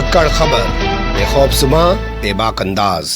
धाकड़ खबर बेखौफसुमा बेबाक अंदाज।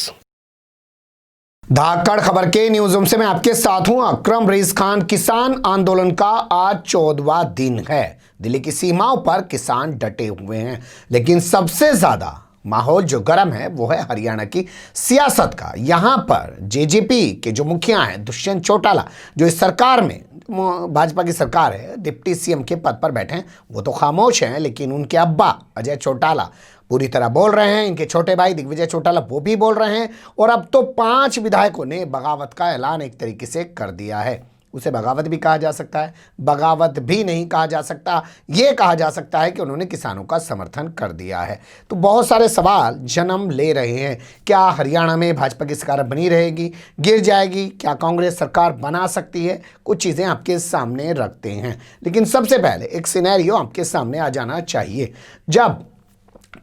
धाकड़ खबर के न्यूज रूम से मैं आपके साथ हूं अकरम रईस खान। किसान आंदोलन का आज 14वां दिन है। दिल्ली की सीमाओं पर किसान डटे हुए हैं, लेकिन सबसे ज्यादा माहौल जो गर्म है वो है हरियाणा की सियासत का। यहां पर जेजेपी के जो मुखिया हैं दुष्यंत चौटाला, जो इस सरकार में भाजपा की सरकार है, डिप्टी सीएम के पद पर बैठे हैं, वो तो खामोश हैं, लेकिन उनके अब्बा अजय चौटाला पूरी तरह बोल रहे हैं। इनके छोटे भाई दिग्विजय चौटाला वो भी बोल रहे हैं। और अब तो 5 विधायकों ने बगावत का ऐलान एक तरीके से कर दिया है। उसे बगावत भी कहा जा सकता है, बगावत भी नहीं कहा जा सकता। ये कहा जा सकता है कि उन्होंने किसानों का समर्थन कर दिया है। तो बहुत सारे सवाल जन्म ले रहे हैं। क्या हरियाणा में भाजपा की सरकार बनी रहेगी, गिर जाएगी? क्या कांग्रेस सरकार बना सकती है? कुछ चीज़ें आपके सामने रखते हैं, लेकिन सबसे पहले एक सिनेरियो आपके सामने आ जाना चाहिए। जब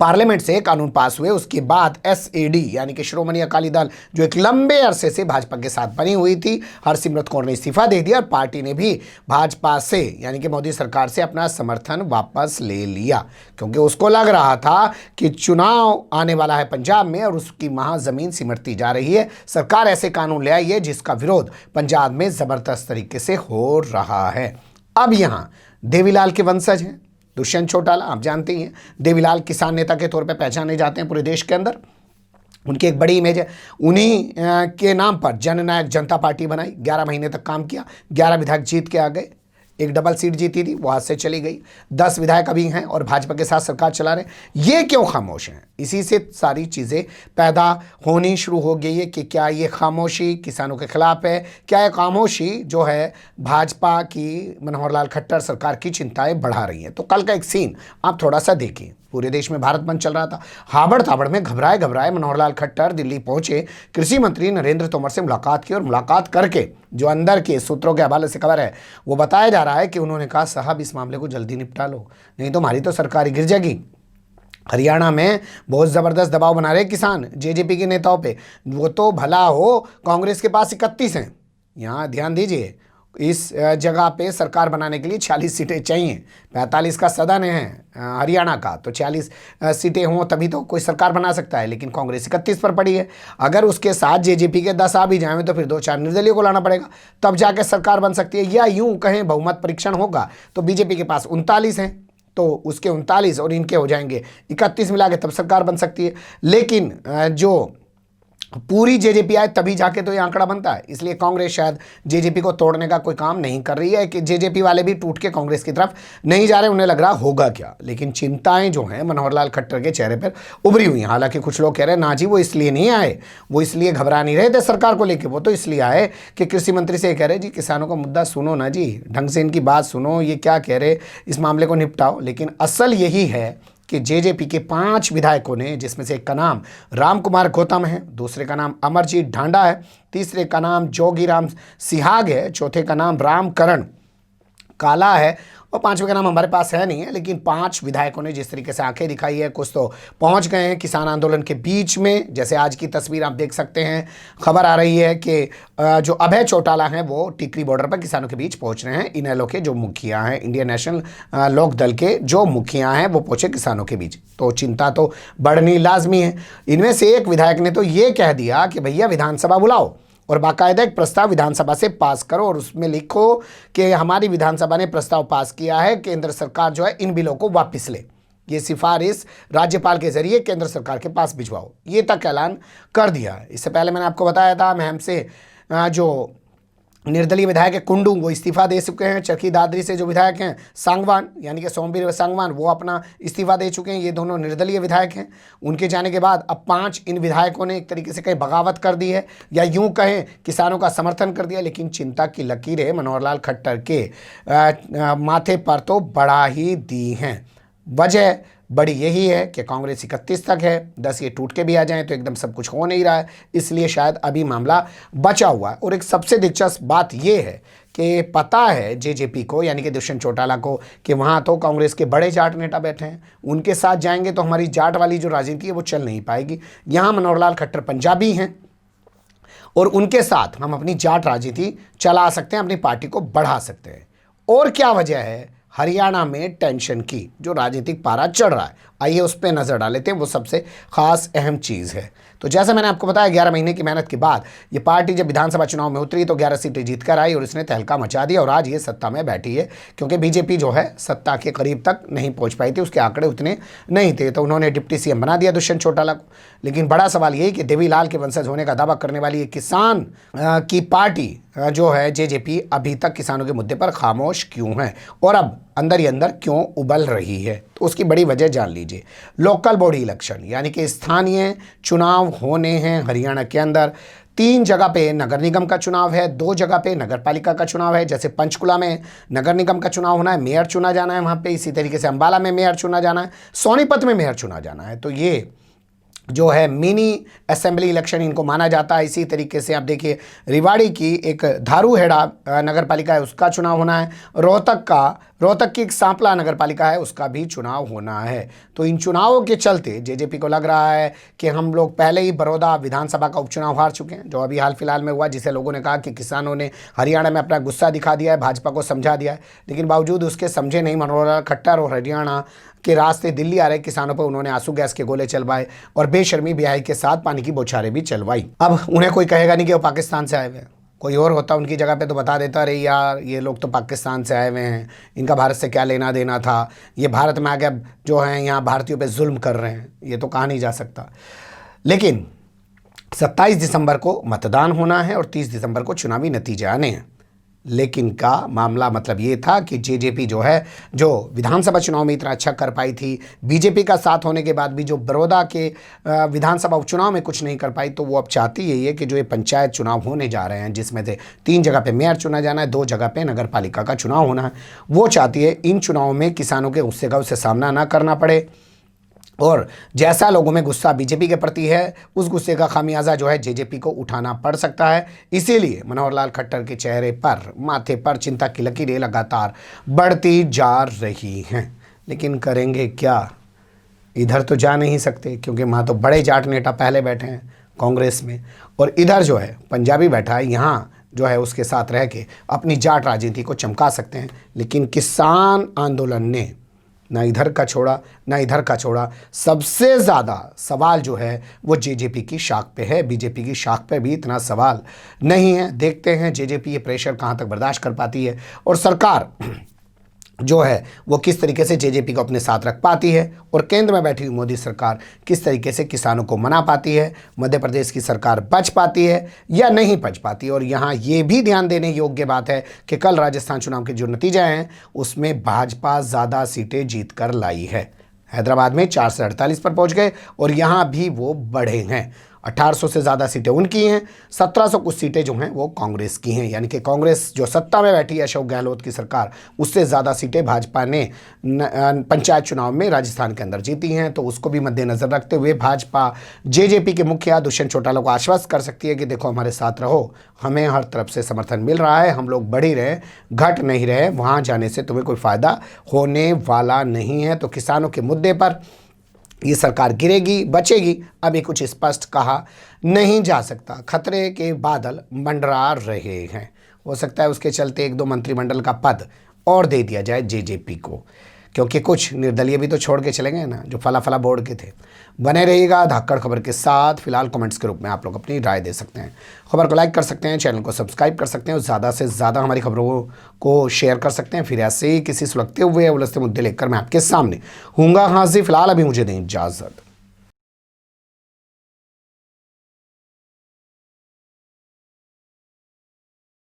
पार्लियामेंट से कानून पास हुए उसके बाद एसएडी यानी कि श्रोमणी अकाली दल, जो एक लंबे अरसे से भाजपा के साथ बनी हुई थी, हरसिमरत कौर ने इस्तीफा दे दिया और पार्टी ने भी भाजपा से यानी कि मोदी सरकार से अपना समर्थन वापस ले लिया, क्योंकि उसको लग रहा था कि चुनाव आने वाला है पंजाब में और उसकी महाजमीन सिमटती जा रही है। सरकार ऐसे कानून ले आई है जिसका विरोध पंजाब में जबरदस्त तरीके से हो रहा है। अब यहाँ देवीलाल के वंशज हैं दुष्यंत चौटाला, आप जानते ही हैं। देवीलाल किसान नेता के तौर पे पहचाने जाते हैं पूरे देश के अंदर। उनकी एक बड़ी इमेज है। उन्हीं के नाम पर जननायक जनता पार्टी बनाई, 11 महीने तक काम किया, 11 विधायक जीत के आ गए। एक डबल सीट जीती थी, वो हाथ से चली गई। 10 विधायक अभी हैं और भाजपा के साथ सरकार चला रहे। ये क्यों खामोश हैं? इसी से सारी चीज़ें पैदा होनी शुरू हो गई है कि क्या ये खामोशी किसानों के खिलाफ है? क्या ये खामोशी जो है भाजपा की मनोहर लाल खट्टर सरकार की चिंताएं बढ़ा रही है? तो कल का एक सीन आप थोड़ा सा देखिए। पूरे देश में भारत बंद चल रहा था। हाबड़ ताबड़ में घबराए घबराए मनोहर लाल खट्टर दिल्ली पहुंचे, कृषि मंत्री नरेंद्र तोमर से मुलाकात की और मुलाकात करके जो अंदर के सूत्रों के हवाले से खबर है वो बताया जा रहा है कि उन्होंने कहा, साहब इस मामले को जल्दी निपटा लो, नहीं तो हमारी तो सरकार ही गिर जाएगी। हरियाणा में बहुत ज़बरदस्त दबाव बना रहे किसान जेजेपी के नेताओं पे। वो तो भला हो, कांग्रेस के पास 31 हैं। यहाँ ध्यान दीजिए, इस जगह पे सरकार बनाने के लिए 40 सीटें चाहिए। 45 का सदन है हरियाणा का, तो 40 सीटें हों तभी तो कोई सरकार बना सकता है, लेकिन कांग्रेस 31 पर पड़ी है। अगर उसके साथ जेजेपी के 10 आ भी जाएं तो फिर 2-4 निर्दलीय को लाना पड़ेगा, तब जाके सरकार बन सकती है। या यूं कहें बहुमत परीक्षण होगा तो बीजेपी के पास 39 हैं, तो उसके 39 और इनके हो जाएंगे 31 मिला के तब सरकार बन सकती है। लेकिन जो पूरी जेजेपी आए तभी जाके तो ये आंकड़ा बनता है। इसलिए कांग्रेस शायद जेजेपी को तोड़ने का कोई काम नहीं कर रही है कि जेजेपी वाले भी टूट के कांग्रेस की तरफ नहीं जा रहे। उन्हें लग रहा होगा क्या, लेकिन चिंताएं जो हैं मनोहर लाल खट्टर के चेहरे पर उभरी हुई हैं। हालांकि कुछ लोग कह रहे हैं ना जी वो इसलिए नहीं आए, वो इसलिए घबरा नहीं रहे थे सरकार को लेकर, वो तो इसलिए आए कि कृषि मंत्री से कह रहे जी किसानों का मुद्दा सुनो ना जी, ढंग से इनकी बात सुनो, ये क्या कह रहे, इस मामले को निपटाओ। लेकिन असल यही है कि जेजेपी के 5 विधायकों ने, जिसमें से एक का नाम राम कुमार गौतम है, दूसरे का नाम अमरजीत ढांडा है, तीसरे का नाम जोगीराम सिहाग है, चौथे का नाम रामकरण काला है और 5वें का नाम हमारे पास है नहीं है। लेकिन 5 विधायकों ने जिस तरीके से आंखें दिखाई है, कुछ तो पहुंच गए हैं किसान आंदोलन के बीच में। जैसे आज की तस्वीर आप देख सकते हैं, खबर आ रही है कि जो अभय चौटाला हैं वो टिकरी बॉर्डर पर किसानों के बीच पहुंच रहे हैं। इनेलो के जो मुखिया हैं, इंडियन नेशनल लोक दल के जो मुखिया हैं वो पहुंचे किसानों के बीच, तो चिंता तो बढ़नी लाजमी है। इनमें से एक विधायक ने तो ये कह दिया कि भैया विधानसभा बुलाओ और बाकायदा एक प्रस्ताव विधानसभा से पास करो और उसमें लिखो कि हमारी विधानसभा ने प्रस्ताव पास किया है, केंद्र सरकार जो है इन बिलों को वापस ले। ये सिफारिश राज्यपाल के जरिए केंद्र सरकार के पास भिजवाओ, ये तक ऐलान कर दिया है। इससे पहले मैंने आपको बताया था महम से जो निर्दलीय विधायक है कुंडू, वो इस्तीफा दे चुके हैं। चरखी दादरी से जो विधायक हैं सांगवान यानी कि सोमवीर सांगवान, वो अपना इस्तीफा दे चुके हैं। ये दोनों निर्दलीय विधायक हैं। उनके जाने के बाद अब 5 इन विधायकों ने एक तरीके से कहीं बगावत कर दी है या यूं कहें किसानों का समर्थन कर दिया। लेकिन चिंता की लकीरें मनोहर लाल खट्टर के माथे पर तो बढ़ा ही दी हैं। वजह बड़ी यही है कि कांग्रेस 31 तक है, 10 ये टूट के भी आ जाएं तो एकदम सब कुछ हो नहीं रहा है, इसलिए शायद अभी मामला बचा हुआ है। और एक सबसे दिलचस्प बात यह है कि पता है जेजेपी को यानी कि दुष्यंत चौटाला को कि वहाँ तो कांग्रेस के बड़े जाट नेता बैठे हैं, उनके साथ जाएंगे तो हमारी जाट वाली जो राजनीति है वो चल नहीं पाएगी। यहाँ मनोहर लाल खट्टर पंजाबी हैं और उनके साथ हम अपनी जाट राजनीति चला सकते हैं, अपनी पार्टी को बढ़ा सकते हैं। और क्या वजह है हरियाणा में टेंशन की जो राजनीतिक पारा चढ़ रहा है, आइए उस पर नजर डालते हैं। वो सबसे खास अहम चीज है। तो जैसा मैंने आपको बताया, 11 महीने की मेहनत के बाद ये पार्टी जब विधानसभा चुनाव में उतरी तो 11 सीटें जीतकर आई और इसने तहलका मचा दिया और आज ये सत्ता में बैठी है। क्योंकि बीजेपी जो है सत्ता के करीब तक नहीं पहुंच पाई थी, उसके आंकड़े उतने नहीं थे, तो उन्होंने डिप्टी सीएम बना दिया दुष्यंत चौटाला को। लेकिन बड़ा सवाल यही कि देवीलाल के वंशज होने का दावा करने वाली ये किसान की पार्टी जो है जेजेपी अभी तक किसानों के मुद्दे पर खामोश क्यों है और अब अंदर ही अंदर क्यों उबल रही है, तो उसकी बड़ी वजह जान लीजिए। लोकल बॉडी इलेक्शन यानी कि स्थानीय चुनाव होने हैं हरियाणा के अंदर। 3 जगह पे नगर निगम का चुनाव है, 2 जगह पे नगर पालिका का चुनाव है। जैसे पंचकुला में नगर निगम का चुनाव होना है, मेयर चुना जाना है वहाँ पे। इसी तरीके से अंबाला में मेयर चुना जाना है, सोनीपत में मेयर चुना जाना है। तो ये जो है मिनी असेंबली इलेक्शन इनको माना जाता है। इसी तरीके से आप देखिए रिवाड़ी की एक धारूहेड़ा नगर पालिका है, उसका चुनाव होना है। रोहतक की एक सांपला नगर पालिका है, उसका भी चुनाव होना है। तो इन चुनावों के चलते जेजेपी को लग रहा है कि हम लोग पहले ही बड़ौदा विधानसभा का उपचुनाव हार चुके हैं, जो अभी हाल फिलहाल में हुआ, जिसे लोगों ने कहा कि किसानों ने हरियाणा में अपना गुस्सा दिखा दिया है, भाजपा को समझा दिया है। लेकिन बावजूद उसके समझे नहीं मनोहर लाल खट्टर और हरियाणा के रास्ते दिल्ली आ रहे किसानों पर उन्होंने आंसू गैस के गोले चलवाए और बेशर्मी बिहाई के साथ पानी की बौछारें भी चलवाई। अब उन्हें कोई कहेगा नहीं कि वो पाकिस्तान से आए हुए हैं। कोई और होता उनकी जगह पे तो बता देता, अरे यार ये लोग तो पाकिस्तान से आए हुए हैं, इनका भारत से क्या लेना देना था, ये भारत में आके अब जो है यहाँ भारतीयों पे जुल्म कर रहे हैं, ये तो कहा नहीं जा सकता। लेकिन 27 दिसंबर को मतदान होना है और 30 दिसंबर को चुनावी नतीजे आने हैं। लेकिन का मामला मतलब ये था कि जेजेपी जो है, जो विधानसभा चुनाव में इतना अच्छा कर पाई थी, बीजेपी का साथ होने के बाद भी जो बड़ौदा के विधानसभा उपचुनाव में कुछ नहीं कर पाई, तो वो अब चाहती यही है कि जो ये पंचायत चुनाव होने जा रहे हैं, जिसमें से 3 जगह पे मेयर चुना जाना है, 2 जगह पे नगर पालिका का चुनाव होना है, वो चाहती है इन चुनावों में किसानों के गुस्से का उसे सामना ना करना पड़े। और जैसा लोगों में गुस्सा बीजेपी के प्रति है, उस गुस्से का खामियाजा जो है जेजेपी को उठाना पड़ सकता है। इसीलिए मनोहर लाल खट्टर के चेहरे पर, माथे पर चिंता की लकीरें लगातार बढ़ती जा रही हैं। लेकिन करेंगे क्या? इधर तो जा नहीं सकते क्योंकि वहाँ तो बड़े जाट नेता पहले बैठे हैं कांग्रेस में, और इधर जो है पंजाबी बैठा है, यहाँ जो है उसके साथ रह के अपनी जाट राजनीति को चमका सकते हैं। लेकिन किसान आंदोलन ने ना इधर का छोड़ा ना इधर का छोड़ा। सबसे ज़्यादा सवाल जो है वो जेजेपी की शाख पे है, बीजेपी की शाख पे भी इतना सवाल नहीं है। देखते हैं जेजेपी ये प्रेशर कहाँ तक बर्दाश्त कर पाती है और सरकार जो है वो किस तरीके से जेजेपी को अपने साथ रख पाती है, और केंद्र में बैठी हुई मोदी सरकार किस तरीके से किसानों को मना पाती है। मध्य प्रदेश की सरकार बच पाती है या नहीं बच पाती। और यहाँ ये भी ध्यान देने योग्य बात है कि कल राजस्थान चुनाव के जो नतीजे हैं उसमें भाजपा ज़्यादा सीटें जीत कर लाई है। हैदराबाद में 4 से 48 पर पहुँच गए और यहाँ भी वो बढ़े हैं। 1800 से ज़्यादा सीटें उनकी हैं, 1700 कुछ सीटें जो हैं वो कांग्रेस की हैं। यानी कि कांग्रेस जो सत्ता में बैठी है अशोक गहलोत की सरकार, उससे ज़्यादा सीटें भाजपा ने पंचायत चुनाव में राजस्थान के अंदर जीती हैं। तो उसको भी मद्देनज़र रखते हुए भाजपा जेजेपी के मुखिया दुष्यंत चौटाला को आश्वस्त कर सकती है कि देखो हमारे साथ रहो, हमें हर तरफ से समर्थन मिल रहा है, हम लोग बढ़ ही रहे, घट नहीं रहे, वहाँ जाने से तुम्हें कोई फ़ायदा होने वाला नहीं है। तो किसानों के मुद्दे पर ये सरकार गिरेगी बचेगी अभी कुछ स्पष्ट कहा नहीं जा सकता। खतरे के बादल मंडरा रहे हैं, हो सकता है उसके चलते 1-2 मंत्रिमंडल का पद और दे दिया जाए जेजेपी को, क्योंकि कुछ निर्दलीय भी तो छोड़ के चले गए ना, जो फला बोर्ड के थे। बने रहिएगा धाकड़ खबर के साथ। फिलहाल कमेंट्स के रूप में आप लोग अपनी राय दे सकते हैं, खबर को लाइक कर सकते हैं, चैनल को सब्सक्राइब कर सकते हैं और ज़्यादा से ज़्यादा हमारी खबरों को शेयर कर सकते हैं। फिर ऐसे ही किसी सुलगते हुए उलझते मुद्दे लेकर मैं आपके सामने हूँगा हाजिर। फिलहाल अभी मुझे दें इजाज़त।